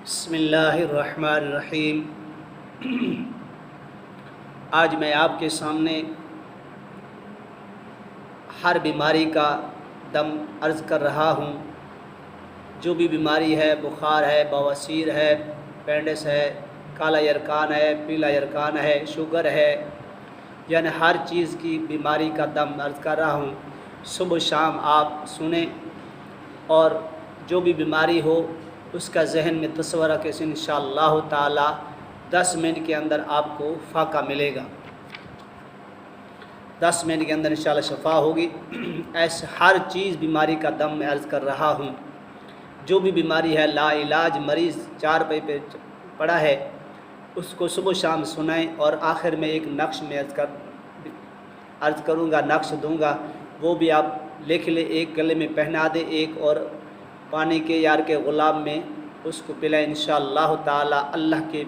بسم اللہ الرحمن الرحیم۔ آج میں آپ کے سامنے ہر بیماری کا دم عرض کر رہا ہوں۔ جو بھی بیماری ہے، بخار ہے، بواسیر ہے، پینڈس ہے، کالا یرکان ہے، پیلا یرکان ہے، شوگر ہے، یعنی ہر چیز کی بیماری کا دم عرض کر رہا ہوں۔ صبح شام آپ سنیں، اور جو بھی بیماری ہو اس کا ذہن میں تصور رکھیں، انشاءاللہ تعالی 10 منٹ کے اندر آپ کو فاقہ ملے گا، 10 منٹ کے اندر انشاءاللہ شفا ہوگی۔ ایسے ہر چیز بیماری کا دم میں عرض کر رہا ہوں۔ جو بھی بیماری ہے، لا علاج مریض 4 پہ پڑا ہے، اس کو صبح شام سنائیں، اور آخر میں ایک نقش میں عرض کروں گا، نقش دوں گا، وہ بھی آپ لکھ لیں، ایک گلے میں پہنا دیں، ایک اور پانی کے یار کے غلام میں اس کو پلائیں۔ انشاءاللہ تعالی اللہ کے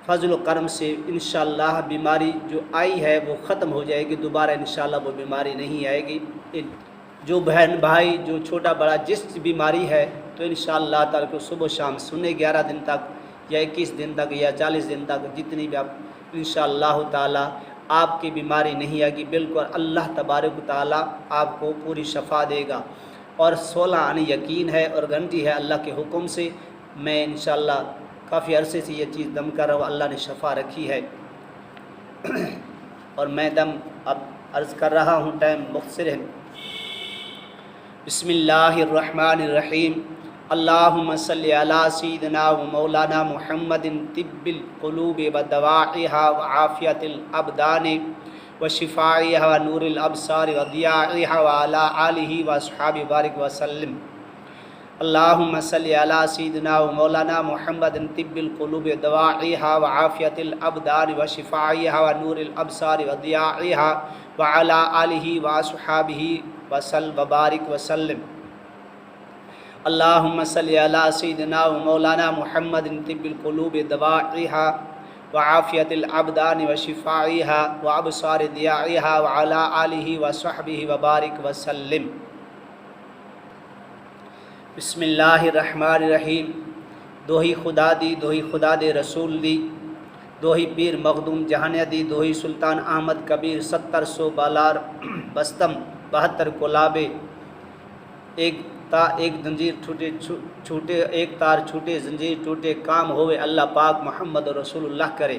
فضل و کرم سے انشاءاللہ بیماری جو آئی ہے وہ ختم ہو جائے گی، دوبارہ انشاءاللہ وہ بیماری نہیں آئے گی۔ جو بہن بھائی جو چھوٹا بڑا جس بیماری ہے تو انشاءاللہ تعالی کو صبح شام سنیں، 11 دن تک یا 21 دن تک یا 40 دن تک، جتنی بھی آپ انشاءاللہ تعالی آپ کی بیماری نہیں آئے گی، بالکل اللہ تبارک و تعالی آپ کو پوری شفا دے گا۔ اور 16 آنے یقین ہے اور گارنٹی ہے اللہ کے حکم سے۔ میں انشاءاللہ کافی عرصے سے یہ چیز دم کر رہا ہوں، اللہ نے شفا رکھی ہے، اور میں دم اب عرض کر رہا ہوں، ٹائم مختصر ہے۔ بسم اللہ الرحمن الرحیم۔ اللہم صلی علی سیدنا و مولانا محمد طب القلوب و دوائها و عافیت الابدان و شفائها و نور الابصار و ضیاءها و علی آلہ و اصحابہ بارک وسلم۔ اللہم صلی علی سیدنا و مولانا محمد طب القلوب و دوائها و عافیت الابدان و شفائها و نور الابصار و ضیاءها و علی آلہ و اصحابہ وسلم وبارک وسلم۔ اللہم صلی علی سیدنا و مولانا محمد طب القلوب دوائها وعافیت الابدان وشفائها وابصار ضیاءها وعلی آلہ وصحبہ وبارک وسلم۔ بسم اللہ الرحمن الرحیم۔ دوہی خدا دی، دوہی خدا دے رسول دی، دوہی پیر مخدوم جہانیہ دی، دوہی سلطان احمد کبیر 700 بالار بستم 72 کلابے، ایک زنجیر چھوٹے، ایک تار چھوٹے، زنجیر ٹوٹے، کام ہوئے اللہ پاک محمد رسول اللہ کرے۔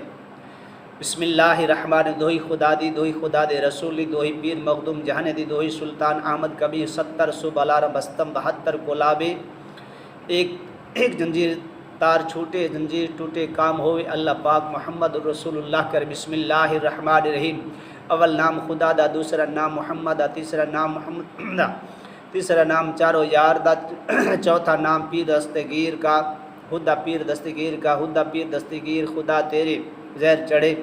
بسم اللہ الرحمن۔ دوہی خدا دی، دوہی خدا دے رسول دی، دوہی پیر مخدوم جہانیہ دی، دوہی سلطان احمد کبیر 700 بالار بستم 72 کلابے، ایک زنجیر تار چھوٹے، زنجیر ٹوٹے، کام ہوئے اللہ پاک محمد رسول اللہ کرے۔ بسم اللہ الرحمن الرحیم۔ اول نام خدا دا، دوسرا نام محمد دا، تیسرا نام محمد دا، تیسرا نام چاروں یار دا، چوتھا نام پیر دستگیر کا، خدا پیر دستگیر کا، خدا پیر دستگیر، خدا تیرے زہر چڑھے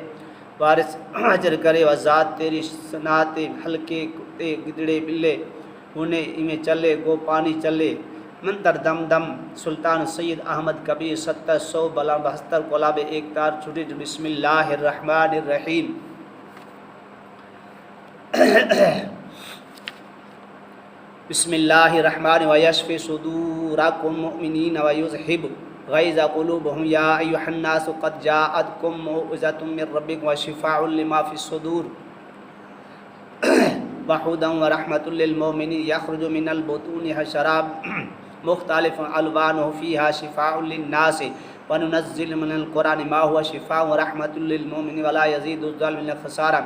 وارث اجر کرے، وذات تیری صنعت ہلکے کتے گدڑے بلے ہونے میں چلے گو پانی چلے، منتر دم دم سلطان سید احمد کبیر 700 بلا 72 کلابے، ایک تار چھوٹی۔ بسم اللہ الرحمن الرحیم۔ بسم اللہ الرحمن ویشفی صدورکم مؤمنین ویذہب غیظ قلوبہم یا ایہا الناس قد جاءتکم موعظۃ من ربکم وشفاء لما فی الصدور وہدی ورحمۃ للمؤمنین یخرج من البطون شراب مختلف الوانہ فیہا شفاء للناس وننزل من القرآن ما هو شفاء ورحمۃ للمؤمنین ولا یزید الظالمین خسارا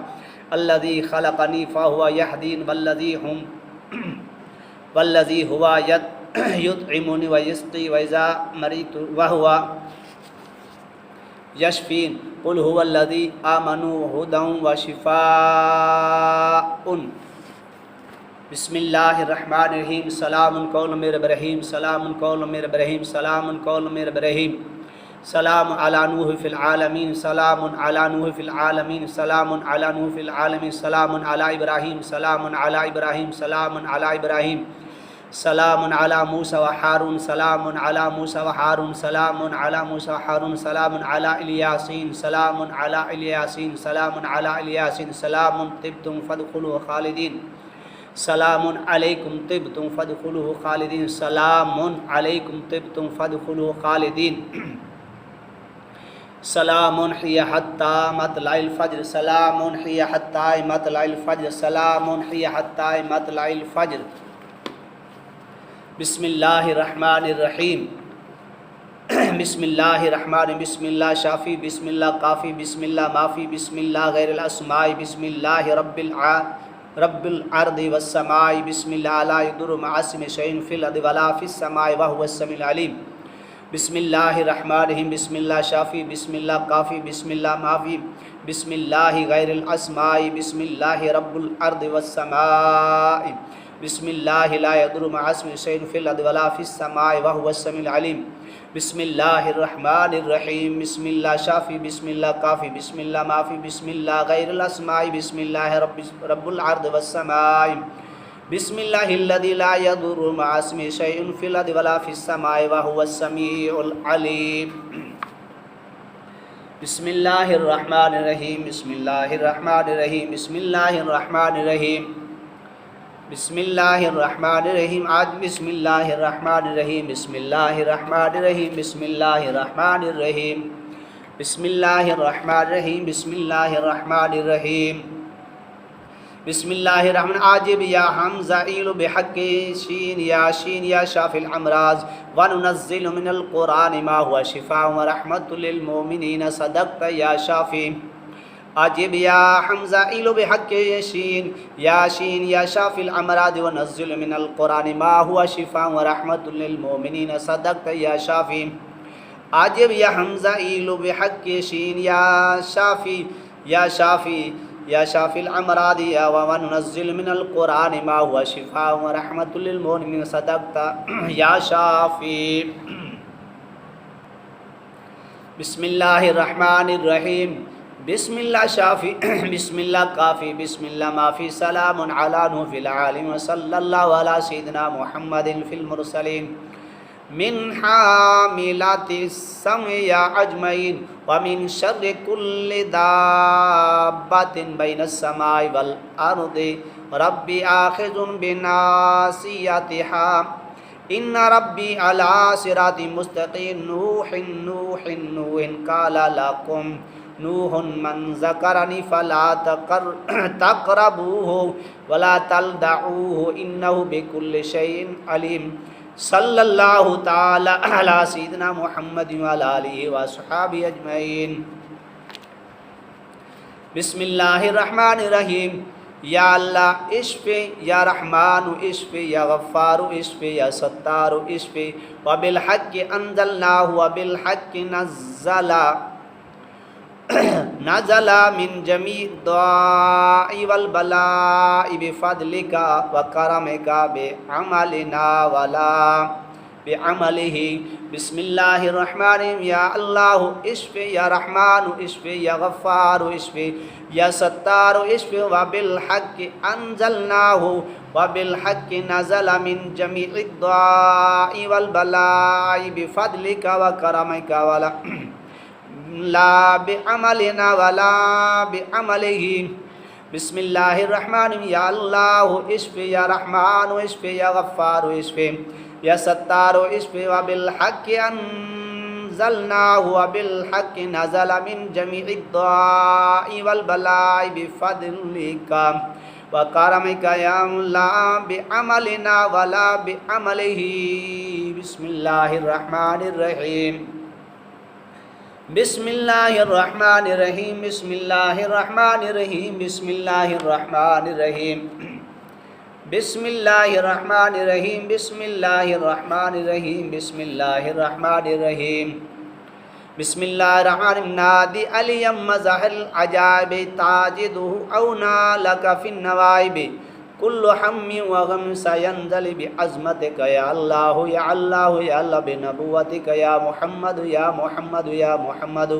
الذی خلقنی فہو یہدین والذی ہوا یطعمنی ویسقی وإذا مریض وہو یشفین قل هو الذی آمنوا ہدی وشفاء۔ بسم اللہ الرحمن الرحیم۔ سلام قول من رب رحیم، سلام قول من رب رحیم، سلام قول من رب رحیم۔ سلام علی نوح فی العالمین، سلام علی نوح فی العالمین، سلام علی نوح فی العالمین، سلام علی ابراہیم، سلام علی ابراہیم، سلام علی ابراہیم، سلام علی موسیٰ و ہارون، سلام علی موسیٰ و ہارون، سلام علی موسیٰ و ہارون، سلام علی الیاسین، سلام علی الیاسین، سلام علی الیاسین، سلام طبتم فادخلوا خالدین، سلام علیکم طبتم فادخلوہ خالدین، سلام علیکم طبتم فادخلوہ خالدین، سلام ہی حتی مطلع الفجر، سلام ہی حتی مطلع الفجر، سلام ہی حتی مطلع الفجر۔ بسم اللہ الرحمن الرحیم، بسم اللہ الرحمن، بسم اللہ شافی، بسم اللہ کافی، بسم اللہ معافی، بسم اللہ غیر الاسماء، بسم اللہ رب الارض والسماء، بسم اللہ لا یضر مع اسمہ شیء فی الارض ولا فی السماء وهو السمیع العلیم۔ بسم اللہ الرحمن الرحیم، بسم اللہ شافی، بسم اللہ کافی، بسم اللہ معافی، بسم اللہ غیر الاسماء، بسم اللہ رب الارض والسماء، بسم اللہ لا یضر مع اسمہ شیء فی الارض ولا فی السماء وهو السمیع العلیم۔ بسم اللہ الرحمن الرحیم، بسم اللہ شافی، بسم اللہ کافی، بسم اللہ معافی، بسم اللہ غیر الاسماء، بسم اللہ رب الارض والسماء، بسم اللہ الذی لا یضر مع اسمہ شیء فی الارض ولا فی السماء وهو السمیع العلیم۔ بسم اللہ الرحمن الرحیم، بسم اللہ الرحمن الرحیم، بسم اللہ الرحمن الرحیم، بسم اللہ الرحمن الرحیم، آج بسم اللہ الرحمن الرحیم، بسم اللہ الرحمن الرحیم، بسم اللہ الرحمن الرحیم، بسم اللہ الرحمن الرحیم، بسم اللہ الرحمن الرحیم، بسم اللہ الرحمن عاجب یا حمزہ ایل بحق شین یا شاف الامراض وننزل من القرآن ما هو شفاء ورحمت للمؤمنین صدقت یا شافی۔ عاجب یا حمزہ ایل بحق شین یا شاف الامراض وننزل من القرآن ما هو شفاء ورحمت للمؤمنین صدقت یا شافی۔ عاجب یا حمزہ ایل بحق شین یا شافی الامراض وننزل من القرآن ما هو شفاء ورحمت للمؤمنین صدقت یا شافی۔ بسم اللہ الرحمن الرحیم، بسم اللہ شافی، بسم اللہ کافی، بسم اللہ معافی، سلام علی نوح فی العالمین وصلی اللہ علی سیدنا محمد فی المرسلین۔ من حاملات السمع اجمعین ومن شر کل دابۃ بین السماء والارض ربی آخذ بناصیتہا ان ربی علی صراط مستقیم۔ نوح قال لکم نوح من ذکرنی فلا تقربوہ ولا تلدعوہ انہ بکل شیء علیم۔ صلی اللہ تعالی علی سیدنا محمد وعلی آلہ وصحبہ اجمعین۔ بسم اللہ الرحمن الرحیم، یا اللہ اشفی، یا رحمان اشفی، یا غفار اشفی، یا ستار اشفی، وبالحق انزلناہ وبالحق نزل من جمیع الدعاء والبلاء بفضلک وکرمک بعملنا ولا بعملہ۔ بسم اللہ الرحمن الرحیم، یا اللہ اشفی، یا رحمان اشفی، یا غفار اشفی، یا ستار اشفی، وبالحق انزلناہ وبالحق نزل من جمیع الدعاء والبلاء بفضلک وکرمک لا بعملنا ولا بعملہ۔ بسم اللہ الرحمن الرحیم، یا اللہ اشفی، یا رحمان اشفی، یا غفار اشفی، یا ستار اشفی، وبالحق انزلناہ وبالحق نزل من جمیع الدعاء والبلاء بفضلک وکرمک یا لا بعملنا ولا بعملہ۔ بسم اللہ الرحمن الرحیم، بسم اللہ الرحمن الرحیم، بسم اللہ الرحمن الرحیم، بسم اللہ الرحمن الرحیم، بسم اللہ الرحمن الرحیم، بسم اللہ الرحمن الرحیم، بسم اللہ الرحمن الرحیم، بسم اللہ الرحمن الرحیم۔ نادی علی مظہر العجائب تاجدہ اونا لک فی النوائب کل ہم وغم سینزل بعظمتک یا اللہ یا اللہ یا اللہ بنبوتک یا محمد یا محمد یا محمد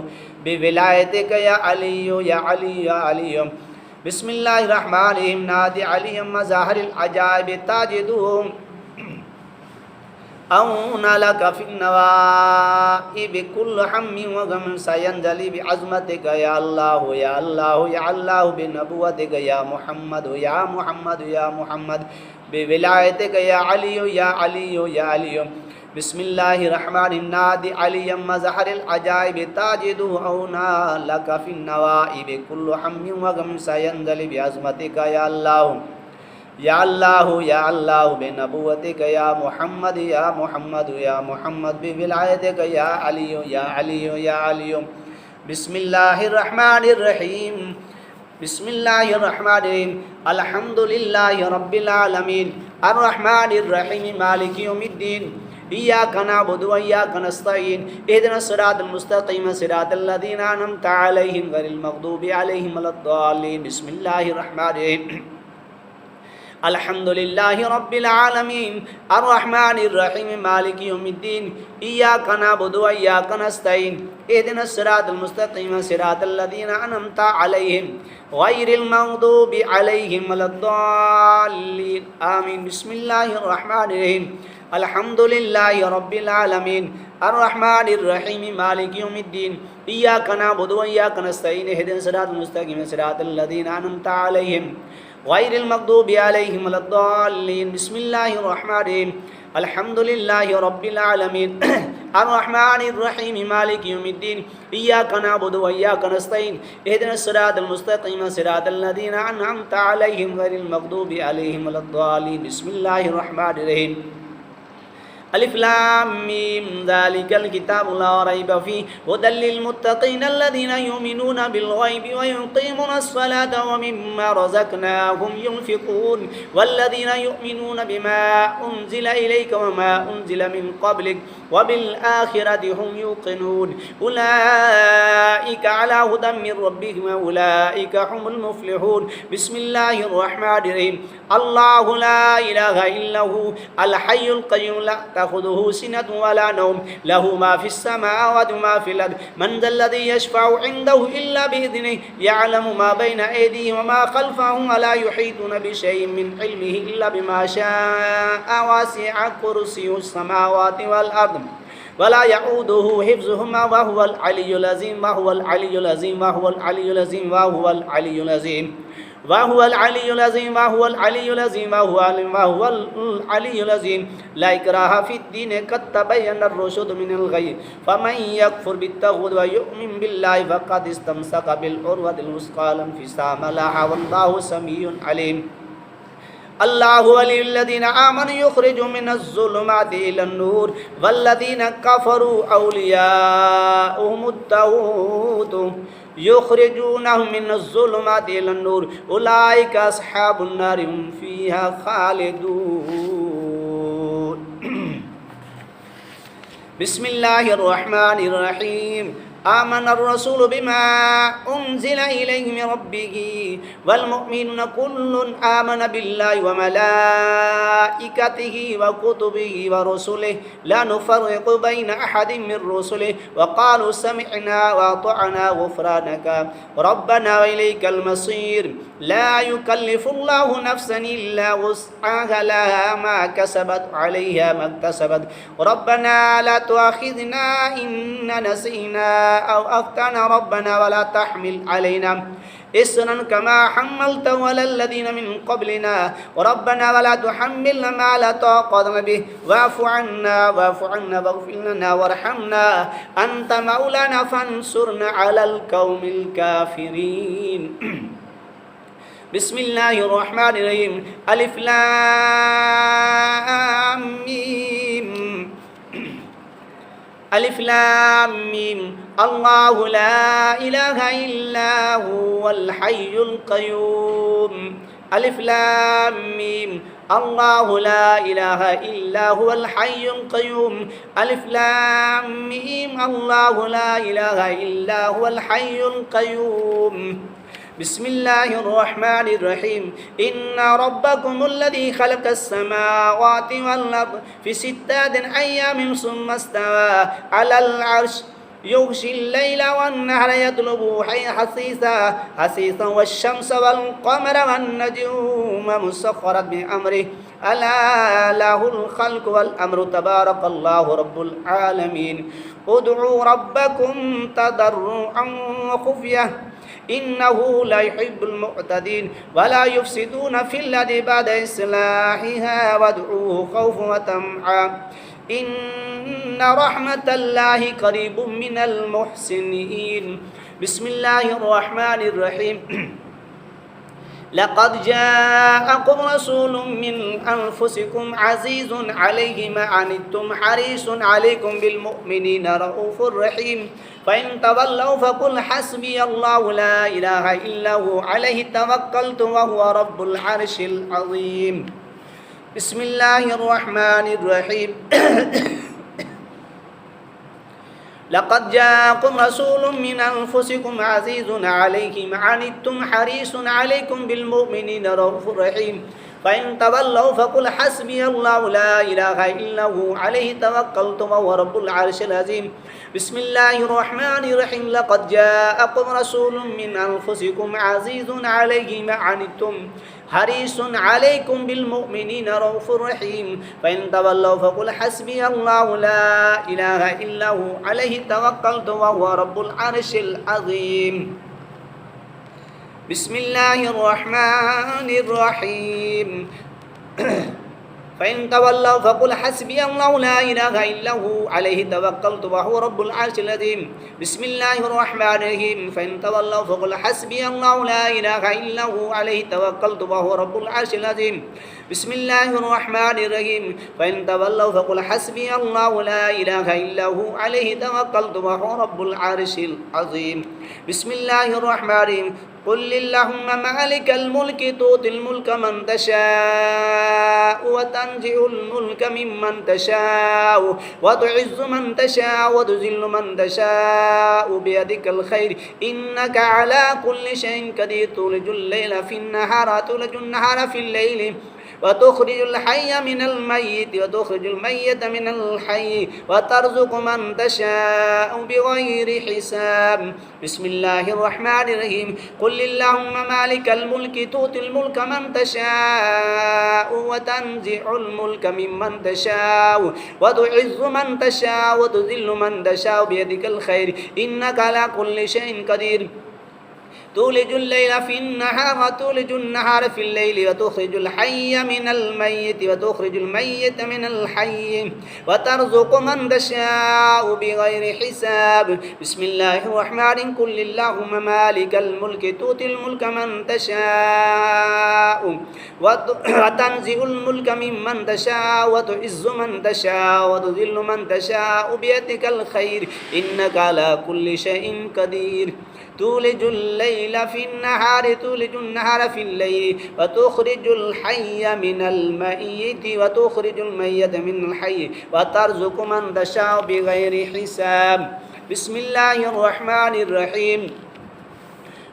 بولایتک یا علی یا علی یا علی۔ بسم اللہ الرحمن الرحیم، نادی علی مظاہر العجائب تاجدہ أون لك في النوائب كل هم وغم سينجلي بعظمتك يا الله يا الله يا الله بنبوتك يا محمد يا محمد يا محمد بولايتك يا علي يا علي يا علي بسم الله الرحمن النادي علي مزهر العجائب تاجده أونا لك في النوائب كل هم وغم سينجلي بعظمتك يا الله يا الله يا الله بنبوتك يا محمد يا محمد يا محمد بولايتك يا علي يا علي يا علي بسم الله الرحمن الرحيم بسم الله الرحمن الرحيم الحمد لله رب العالمين الرحمن الرحيم مالك يوم الدين إياك نعبد وإياك نستعين اهدنا الصراط المستقيم صراط الذين أنعمت عليهم غير المغضوب عليهم ولا الضالين بسم الله الرحمن الرحيم الحمد لله رب العالمين الرحمن الرحيم مالك يوم الدين إياك نعبد وإياك نستعين اهدنا الصراط المستقيم صراط الذين أنعمت عليهم غير المغضوب عليهم ولا الضالين آمين بسم الله الرحمن الرحيم الحمد لله رب العالمين الرحمن الرحيم مالك يوم الدين إياك نعبد وإياك نستعين اهدنا الصراط المستقيم صراط الذين أنعمت عليهم غير المغضوب عليهم ولا الضالين بسم الله الرحمن الرحيم الحمد لله رب العالمين الرحمن الرحيم مالك يوم الدين إياك نعبد وإياك نستعين اهدنا الصراط المستقيم صراط الذين أنعمت عليهم غير المغضوب عليهم ولا الضالين بسم الله الرحمن الرحيم ألف لام ميم ذلك الكتاب لا ريب فيه هدى للمتقين الذين يؤمنون بالغيب ويقيمون الصلاة ومما رزقناهم ينفقون والذين يؤمنون بما أنزل إليك وما أنزل من قبلك وبالآخرة هم يوقنون أولئك على هدى من ربهم وأولئك هم المفلحون بسم الله الرحمن الرحيم الله لا إله إلا هو الحي القيوم لا تأخذه سنة ولا نوم له ما في السماوات وما في الأرض من ذا الذي يشفع عنده إلا بإذنه يعلم ما بين أيديهم وما خلفهم ولا يحيطون بشيء من علمه إلا بما شاء وسع كرسيه السماوات والأرض ولا يعوده حفظهما وهو العلي العظيم وهو العلي العظيم وهو العلي العظيم وهو العلي العظيم وهو العلي العظيم وهو العلي العظيم وهو العلي العظيم لا إكراه في الدين قد تبين الرشد من الغي فمن يكفر بالطاغوت ويؤمن بالله فقد استمسك بالعروة الوثقى لا انفصام لها والله سميع عليم الله ولي الذين آمنوا يخرجهم من الظلمات إلى النور والذين كفروا أولياؤهم الطاغوت يخرجونهم من الظلمات إلى النور أولئك أصحاب النار هم فيها خالدون بسم الله الرحمن الرحيم آمن الرسول بما أنزل إليه من ربه والمؤمنون كل آمن بالله وملائكته وكتبه ورسله لا نفرق بين أحد من رسله وقالوا سمعنا وأطعنا غفرانك ربنا وإليك المصير لا يكلف الله نفسا إلا وسعها لها ما كسبت عليها ما اكتسبت ربنا لا تؤاخذنا إن نسينا أو أخطأنا ربنا ولا تحمل علينا إصرا كما حملته على الذين من قبلنا ربنا ولا تحملنا ما لا طاقة لنا به واعف عنا واغفر لنا وارحمنا أنت مولانا فانصرنا على القوم الكافرين بسم الله الرحمن الرحيم ألف لام ميم ألف لام ميم الله لا إله إلا هو الحي القيوم ألف لام ميم الله لا إله إلا هو الحي القيوم ألف لام ميم الله لا إله إلا هو الحي القيوم بسم الله الرحمن الرحيم إن ربكم الذي خلق السماوات والأرض في 6 أيام ثم استوى على العرش يغشي الليل والنهار يطلبه حثيثا والشمس والقمر والنجوم مسخرات بأمره ألا له الخلق والأمر تبارك الله رب العالمين ادعوا ربكم تضرعا وخفية إنه لا يحب المعتدين ولا يفسدون في الأرض بعد إصلاحها وادعوه خوفا وطمعا إن رحمة الله قريب من المحسنين بسم الله الرحمن الرحيم لقد جاءكم رسول من أنفسكم عزيز عليه ما عنتم حريص عليكم بالمؤمنين رؤوف رحيم فإن تولوا فقل حسبي الله لا إله إلا هو عليه توكلت وهو رب العرش العظيم بسم الله الرحمن الرحيم لقد جاءكم رسول من أنفسكم عزيز عليه ما عنتم حريص عليكم بالمؤمنين رؤوف رحيم فإن تولوا فقل حسبي الله لا إله إلا هو عليه توكلت وهو رب العرش العظيم بسم الله الرحمن الرحيم لقد جاءكم رسول من أنفسكم عزيز عليه ما عنتم حريص عليكم بالمؤمنين رؤوف رحيم فإن تولوا فقل حسبي الله لا إله إلا هو عليه توكلت وهو رب العرش العظيم بسم الله الرحمن الرحيم فإن تولوا فقل حسبي الله لا إله إلا هو عليه توكلت وهو رب العرش العظيم بسم الله الرحمن الرحيم فإن تولوا فقل حسبي الله لا إله إلا هو عليه توكلت وهو رب العرش العظيم بسم الله الرحمن الرحيم فإن تولوا فقل حسبي الله لا إله إلا هو عليه توكلت وهو رب العرش العظيم بسم الله الرحمن الرحيم قل اللهم مالك الملك تؤتي الملك من تشاء وتنزع الملك ممن تشاء وتعز من تشاء وتذل من تشاء بيدك الخير إنك على كل شيء قدير تولج الليل في النهار تولج النهار في الليل وتخرج الحي من الميت وتخرج الميت من الحي وترزق من تشاء بغير حساب بسم الله الرحمن الرحيم قل اللهم مالك الملك تؤتي الملك من تشاء وتنزع الملك ممن تشاء وتعز من تشاء وتذل من تشاء بيدك الخير إنك على كل شيء قدير تولج الليل في النهار وتولج النهار في الليل وتخرج الحي من الميت وتخرج الميت من الحي وترزق من تشاء بغير حساب بسم الله الرحمن الرحيم قل اللهم مالك الملك تؤتي الملك من تشاء وتنزع الملك ممن تشاء وتعز من تشاء وتذل من تشاء بيدك الخير إنك على كل شيء قدير تولج الليل في النهار تولج النهار في الليل وتخرج الحي من الميت وتخرج الميت من الحي وترزق من تشاء بغير حساب بسم الله الرحمن الرحيم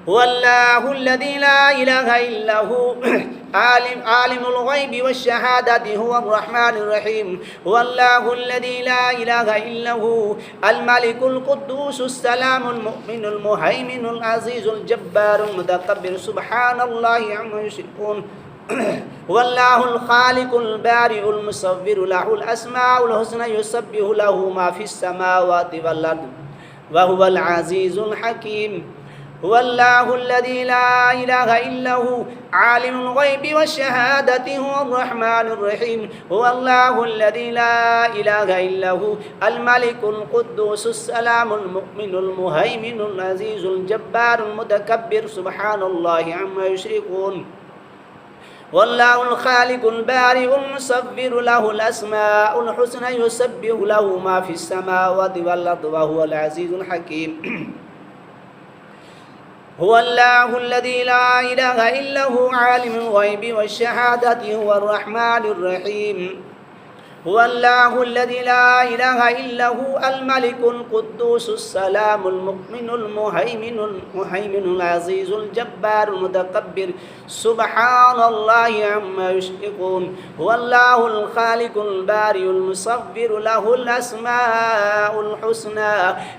هو الله الذي لا إله إلا هو عالم الغيب والشهادة هو الرحمن الرحيم هو الله الذي لا إله إلا هو الملك القدوس السلام المؤمن المهيمن العزيز الجبار المتكبر سبحان الله عما يشركون هو الله الخالق البارئ المصور له الأسماء الحسنى يسبح له ما في السماوات والأرض وهو العزيز الحكيم هو الله الذي لا إله إلا هو عالم الغيب والشهادة هو الرحمن الرحيم هو الله الذي لا إله إلا هو الملك القدوس السلام المؤمن المهيمن العزيز الجبار المتكبر سبحان الله عما يشركون والله الخالق البارئ المصور له الأسماء الحسنى يسبح له ما في السماوات والأرض وهو العزيز الحكيم هو الله الذي لا إله إلا هو عالم الغيب والشهادة هو الرحمن الرحيم हुवल्लाहु अल्लज़ी ला इलाहा इल्ला हुवल मलिकुल कुद्दूसुस सलामुल मुमिनुल मुहैमिनुल अज़ीज़ुल जब्बारुल मुतकब्बिर सुब्हानल्लाहि अम्मा युश्रिकून हुवल्लाहुल खालिकुल बारिउल मुसव्विरु लहुल अस्माउल हुस्ना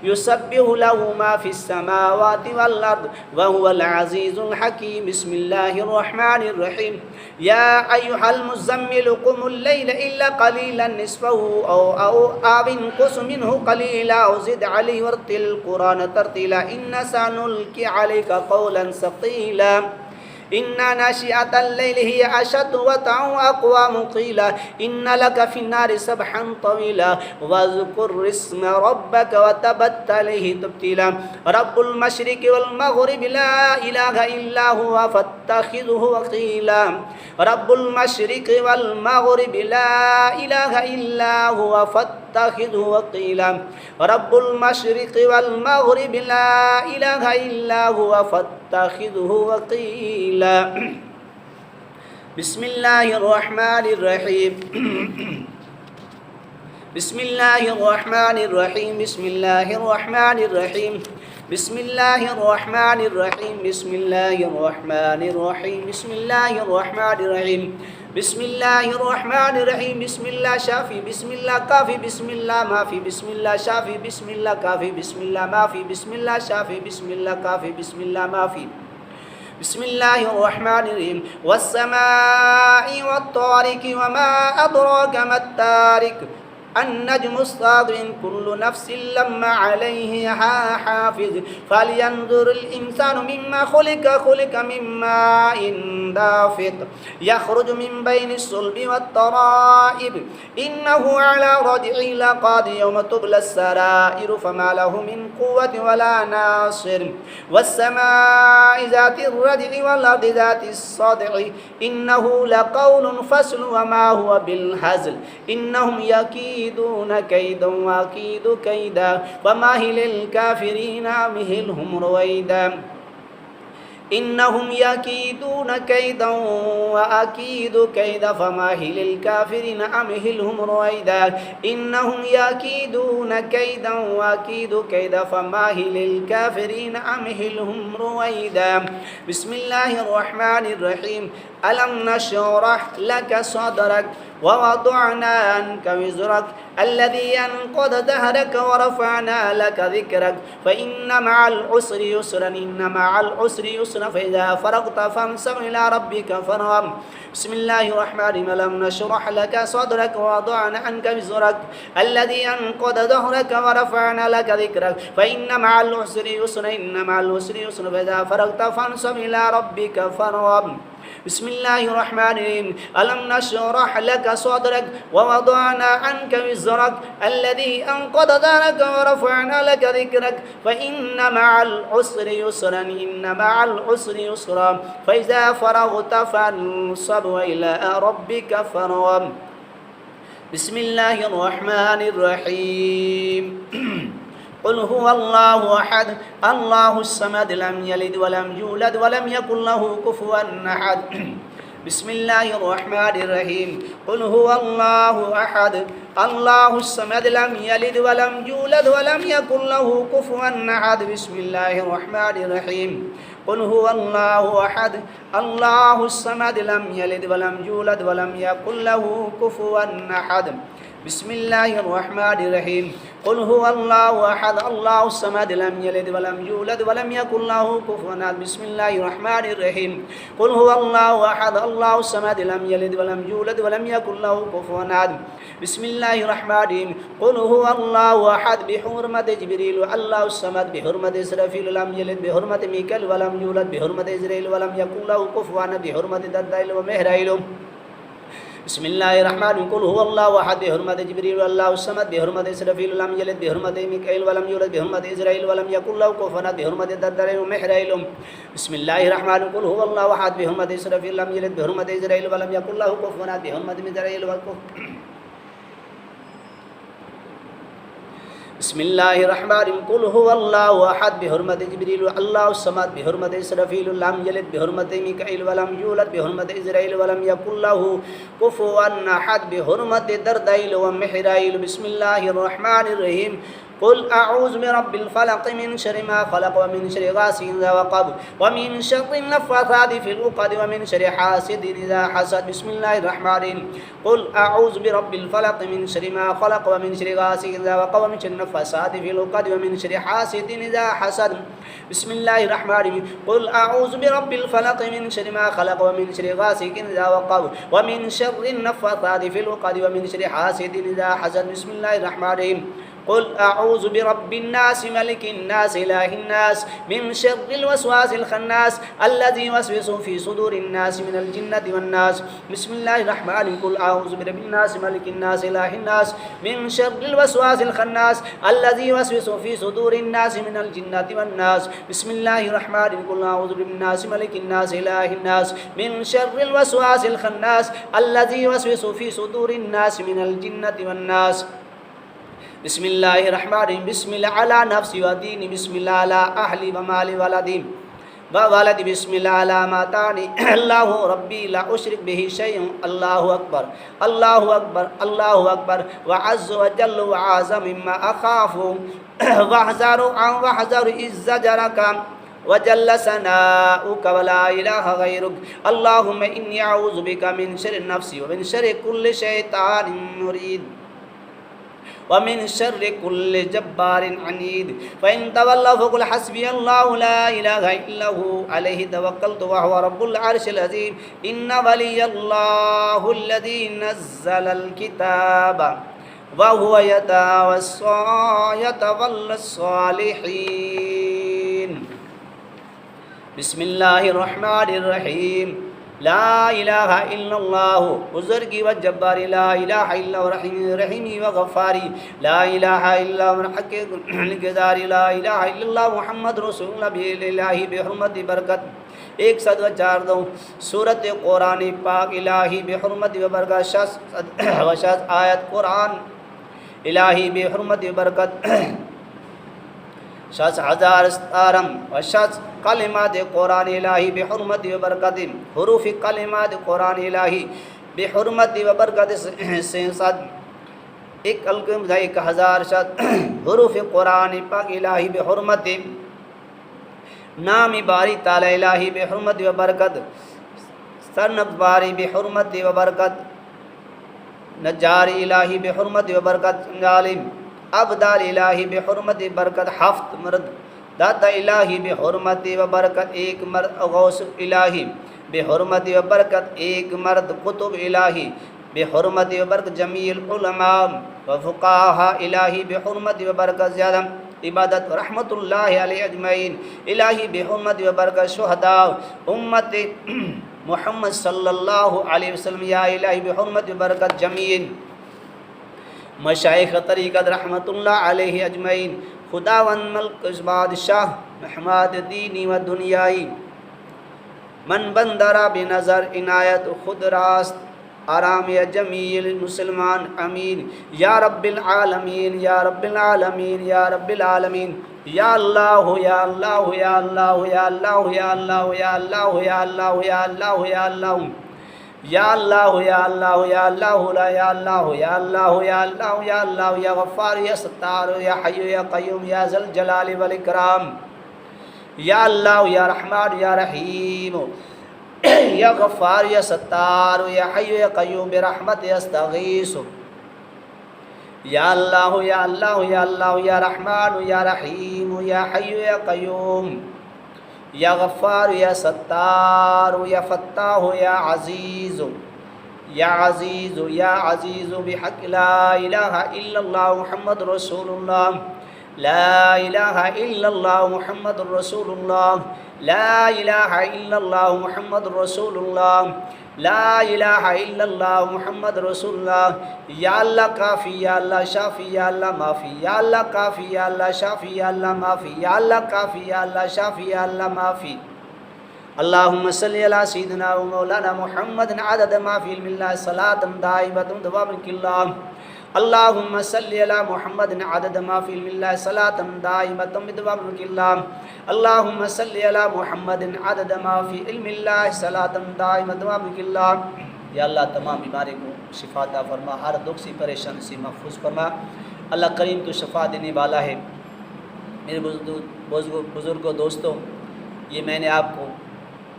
युसब्बिहु लहु मा फिस समावाति वल अर्द व हुवल अज़ीज़ुल हकीम बिस्मिल्लाहिर रहमानिर रहीम या अय्युहल मुज़म्मिलु कुमुल लैला इल्ला क़लीलन निस्फ़हु औ इंक़ुस मिन्हु क़लीला औ ज़िद अलैहि वरतिल क़ुरान तरतीला इन्ना सनुल्क़ि अलैका क़ौलन सक़ीला इन्ना नाशिअतल लैलि हिय अशद्दु वतअन व अक़वामु क़ीला इन्ना लका फ़िन्नारि सबहन तवीला वज़्कुर इस्म रब्बका व तबत्तल इलैहि तब्तीला रब्बुल मशरिक़ि वल मग़रिबि ला इलाहा इल्ला हुवा फ़त्तख़िज़हु वकीला रब्बुल मशरिक़ि वल मग़रिबि ला इलाहा इल्ला हुवा फ़त्तख़िज़हु वकीला रब्बुल मशरिक़ि वल मग़रिबि ला इलाहा इल्ला हुवा फ़त्तख़िज़हु वकीला बिस्मिल्लाहिर रहमानिर रहीम बिस्मिल्लाहिर रहमानिर रहीम बिस्मिल्लाहिर रहमानिर रहीम बिस्मिल्लाहिर रहमानिर रहीम बिस्मिल्लाहिर रहमानिर रहीम बिस्मिल्लाहिर रहमानिर रहीम बिस्मिल्लाहिर रहमानिर रहीम बिस्मिल्लाह शाफी बिस्मिल्लाह काफी बिस्मिल्लाह माफी बिस्मिल्लाह शाफी बिस्मिल्लाह काफी बिस्मिल्लाह माफी बिस्मिल्लाह शाफी बिस्मिल्लाह काफी बिस्मिल्लाह माफी बिस्मिल्लाहिर रहमानिर रहीम वस्समाइ वत्तारिक वमा अदराका मत्तारिक अन्नज्मुस साक़िब कुल्लु नफ्सिन लम्मा अलैहा हाफ़िज़ फ़लयंज़ुरिल इंसानु मिम्मा खुलिक़ मिम्मा दाफ़िक़ यख़रुजु मिन बैनिस सुल्बि वत्तराइब इन्नहु अला रजइहि लक़ादिर यौम तुबलस सराइरु फ़मा लहु मिन क़ुव्वतिन वला नासिर वस्समाइ ज़ातिर रजइ वल अर्दि ज़ातिस सदइ इन्नहु लक़ौलुन फ़स्लुन वमा हुवा बिल हज़्ल इन्नहुम यकीदून कैदन वअकीदु कैदा फमहिलिल काफ़िरीना अमहिलहुम रुवैदा इन्नहुम यकीदून कैदन वअकीदु कैदा फमहिलिल काफ़िरीना अमहिलहुम रुवैदा इन्नहुम यकीदून कैदन वअकीदु कैदा फमहिलिल काफ़िरीना अमहिलहुम रुवैदा बिस्मिल्लाहिर रहमानिर रहीम अलम नशरह लक सदरक ववदअना अन्का विज़रक अल्लज़ी अनक़द ज़हरक वरफ़अना लक ज़िक्रक फ़इन्न मअल उसरि युस्रन इन्न मअल उसरि युस्रन फ़इज़ा फ़रग़त फ़ंसब इला रब्बिक फ़रग़ब बिस्मिल्लाहिर रहमानिर रहीम अलम नशरह लक सदरक ववदअना अन्का विज़रक अल्लज़ी अनक़द ज़हरक वरफ़अना लक ज़िक्रक फ़इन्न मअल उसरि युस्रन इन्न मअल उसरि युस्रन फ़इज़ा फ़रग़त फ़ंसब इला रब्बिक फ़रग़ब बिस्मिल्लाहिर रहमानिर रहीम अलम नशरह लक सदरक ववदअना अन्का विज़रक अल्लज़ी अनक़द ज़हरक वरफ़अना लक ज़िक्रक फ़इन्न मअल उसरि युस्रन इन्न मअल उसरि युस्रा फ़इज़ा फ़रग़त फ़ंसब इला रब्बिक फ़रग़ब बिस्मिल्लाहिर रहमानिर रहीम क़ुल हुवल्लाहु अहद अल्लाहुस समद लम यलिद वलम यूलद वलम यकुल लहु कुफुवन अहद बिस्मिल्लाहिर रहमानिर रहीम क़ुल हुवल्लाहु अहद अल्लाहुस समद लम यलिद वलम यूलद वलम यकुल लहु कुफुवन अहद बिस्मिल्लाहिर रहमानिर रहीम क़ुल हुवल्लाहु अहद अल्लाहुस समद लम यलिद वलम यूलद वलम यकुल लहु कुफुवन अहद बिस्मिल्लाहिर रहमानिर रहीम क़ुल हुवल्लाहु अहद अल्लाहुस समद लम यलिद वलम यूलद वलम यकुल लहु कुफुवन अहद बिस्मिल्लाहिर रहमानिर रहीम क़ुल हुवल्लाहु अहद अल्लाहुस समद लम यलिद वलम यूलद वलम यकुल लहु कुफुवन अहद बिस्मिल्लाहिर रहमानिर रहीम क़ुल हुवल्लाहु अहद बिहुर्मति जिब्रील अल्लाहुस समद बिहुर्मति इसराफील लम यलिद बिहुर्मति मीकाईल वलम यूलद बिहुर्मति इज़राईल वलम यकुल लहु कुफुवन अहद बिहुर्मति ददाईल व मिहराईल बिस्मिल्लाहिर रहमानिर रहीम क़ुल हुवल्लाहु अहद बिहुर्मति जिब्रील अल्लाहुस समद बिहुर्मति इसराफील लम यलिद बिहुर्मति मीकाईल वलम यूलद बिहुर्मति इज़राईल वलम यकुल लहु कुफुवन अहद बिहुर्मति ददाईल व मिहराईल बिस्मिल्लाहिर रहमानिर रहीम क़ुल हुवल्लाहु अहद बिहुर्मति इसराफील लम यलिद बिहुर्मति इज़राईल वलम यकुल लहु कुफुवन अहद बिहुर्मति मीकाईल بسم اللہ الرحمن الرحیم قل هو اللہ احد بحرمت جبریل اللہ الصمد بحرمت اسرافیل لم یلد بحرمت میکائیل ولم یولد بحرمت اسرائیل ولم یکن له کفوا احد بحرمت دردائیل ومحرائیل بسم اللہ الرحمن الرحیم قل اعوذ برب الفلق من شر ما خلق ومن شر غاسق اذا وقب ومن شر النفاثات في العقد ومن شر حاسد اذا حسد بسم الله الرحمن الرحيم قل اعوذ برب الفلق من شر ما خلق ومن شر غاسق اذا وقب ومن شر النفاثات في العقد ومن شر حاسد اذا حسد بسم الله الرحمن الرحيم قل اعوذ برب الفلق من شر ما خلق ومن شر غاسق اذا وقب ومن شر النفاثات في العقد ومن شر حاسد اذا حسد بسم الله الرحمن الرحيم قل اعوذ برب الناس ملك الناس اله الناس من شر الوسواس الخناس الذي يوسوس في صدور الناس من الجنة والناس بسم الله الرحمن الرحيم قل اعوذ برب الناس ملك الناس اله الناس من شر الوسواس الخناس الذي يوسوس في صدور الناس من الجنة والناس بسم الله الرحمن الرحيم قل اعوذ برب الناس ملك الناس اله الناس من شر الوسواس الخناس الذي يوسوس في صدور الناس من الجنة والناس بسم الله الرحمن الرحيم بسم الله على نفسي وديني بسم الله على أهلي ومالي ولدي وولدي بسم الله على ما تاني الله ربي لا أشرك به شيء الله أكبر الله أكبر الله أكبر وعز وجل وعز مما أخاف واحذر إذ زجرك وجل ثناؤك ولا إله غيرك اللهم إني أعوذ بك من شر نفسي ومن شر كل شيطان مريد ومن شر كل جبار عنيد فإن تولوا فقل حسبي الله لا إله إلا هو عليه توكلت وهو رب العرش العظيم إن ولي الله الذي نزل الكتاب وهو يتولى الصالحين بسم الله الرحمن الرحيم لا الہ الا اللہ بزرگی و جباری لا الہ الا رحیم رحیمی و غفاری لا الہ الا حق گزاری لا الہ الا اللہ محمد رسول اللہ الہی بحرمت برکت 104 سورت قرآن پاک الہی بحرمت و برکت شاز آیت قرآن الہی بحرمت و برکت شاز ہزار ستارم و شاز کلمات قرآن الہی بحرمت و برکت حروف کلمات قرآن الہی بحرمت و برکت سے صد 1000 شاز حروف قرآن پاک الہی بحرمت نام باری تعالی الہی بحرمت و برکت سرنب باری بحرمت و برکت نجاری الہی بحرمت و برکت ظالم ابدال الہی بحرمت برکت ہفت مرد داتا الہی بحرمت و برکت 1 مرد غوث الہی بحرمت و برکت 1 مرد قطب الہی بحرمت و برکت جمیع العلماء و فقہا الہی بحرمت و برکت زیادہ عبادت رحمت اللہ علیہ اجمعین الہی بحرمت و برکت شہداء امت محمد صلی اللہ علیہ وسلم یا الہی بحرمت و برکت جمیع مشائخ طریقت رحمت اللہ علیہ اجمعین خداوند ملک بادشاہ محمد دینی و دنیائی من بندرا بنظر عنایت خود راست آرام یا جمیل مسلمان امین یا رب العالمین یا رب العالمین یا رب العالمین یا اللہ یا اللہ یا اللہ یا اللہ یا اللہ یا اللہ یا اللہ یا اللہ یا اللہ یا اللہ یا اللہ یا اللہ لا یا اللہ یا اللہ یا اللہ یا اللہ یا غفار یا ستار یا حی یا قیوم یا ذل جلال والاکرام یا اللہ یا رحمان یا رحیم یا غفار یا ستار یا حی یا قیوم برحمت استغیث یا اللہ یا اللہ یا اللہ یا رحمان یا رحیم یا حی یا قیوم یا غفار یا ستار یا فتاح یا عزیز یا عزیز یا عزیز بحق لا الہ الا اللہ محمد رسول اللہ لا الہ الا اللہ محمد رسول اللہ لا الہ الا اللہ محمد رسول اللہ لا الہ الا اللہ محمد رسول اللہ یا اللہ کافی یا اللہ شافی یا اللہ معافی یا اللہ کافی یا اللہ شافی یا اللہ معافی یا اللہ کافی یا اللہ شافی یا اللہ معافی اللہم صلی علی سیدنا و مولانا محمد عدد ما فی علم اللہ صلاة دائمة دوام اللہ اللہم صلی علی محمد عدد ما فی علم اللہ صلاۃ دائمۃ بدوام ملک اللہ اللہم صلی علی محمد عدد ما فی علم اللہ صلاۃ دائمۃ بدوام ملک اللہ۔ یا اللہ تمام بیماری کو شفا عطا فرما، ہر دکھ سے پریشانی سے محفوظ فرما۔ اللہ کریم تو شفا دینے والا ہے۔ میرے بزرگوں دوستوں، یہ میں نے آپ کو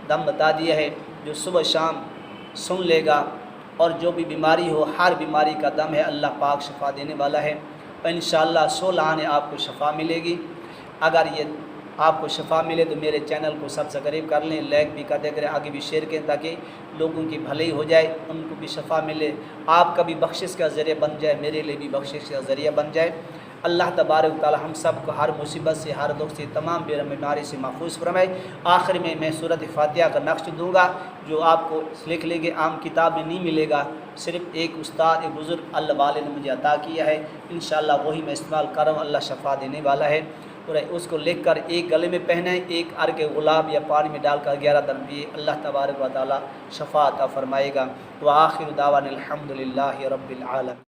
دم بتا دیا ہے، جو صبح شام سن لے گا اور جو بھی بیماری ہو، ہر بیماری کا دم ہے، اللہ پاک شفا دینے والا ہے۔ اور انشاءاللہ 16 آنے آپ کو شفا ملے گی۔ اگر یہ آپ کو شفا ملے تو میرے چینل کو سبسکرائب کر لیں، لائک بھی کر دیں کریں، آگے بھی شیئر کریں تاکہ لوگوں کی بھلائی ہو جائے، ان کو بھی شفا ملے، آپ کا بھی بخشش کا ذریعہ بن جائے، میرے لیے بھی بخشش کا ذریعہ بن جائے۔ اللہ تبارک و تعالی ہم سب کو ہر مصیبت سے، ہر دکھ سے، تمام بیماری سے محفوظ فرمائے۔ آخر میں سورۃ فاتحہ کا نقش دوں گا، جو آپ کو لکھ لیں گے، عام کتاب میں نہیں ملے گا، صرف ایک استاد، ایک بزرگ اللہ والے نے مجھے عطا کیا ہے، انشاءاللہ وہی میں استعمال کر رہا ہوں۔ اللہ شفا دینے والا ہے، اور اس کو لکھ کر ایک گلے میں پہنیں، ایک عرق گلاب یا پانی میں ڈال کر 11 دن پیے، اللہ تبارک و تعالی شفا عطا فرمائے گا۔ وآخر دعوانا الحمدللہ رب العالمین۔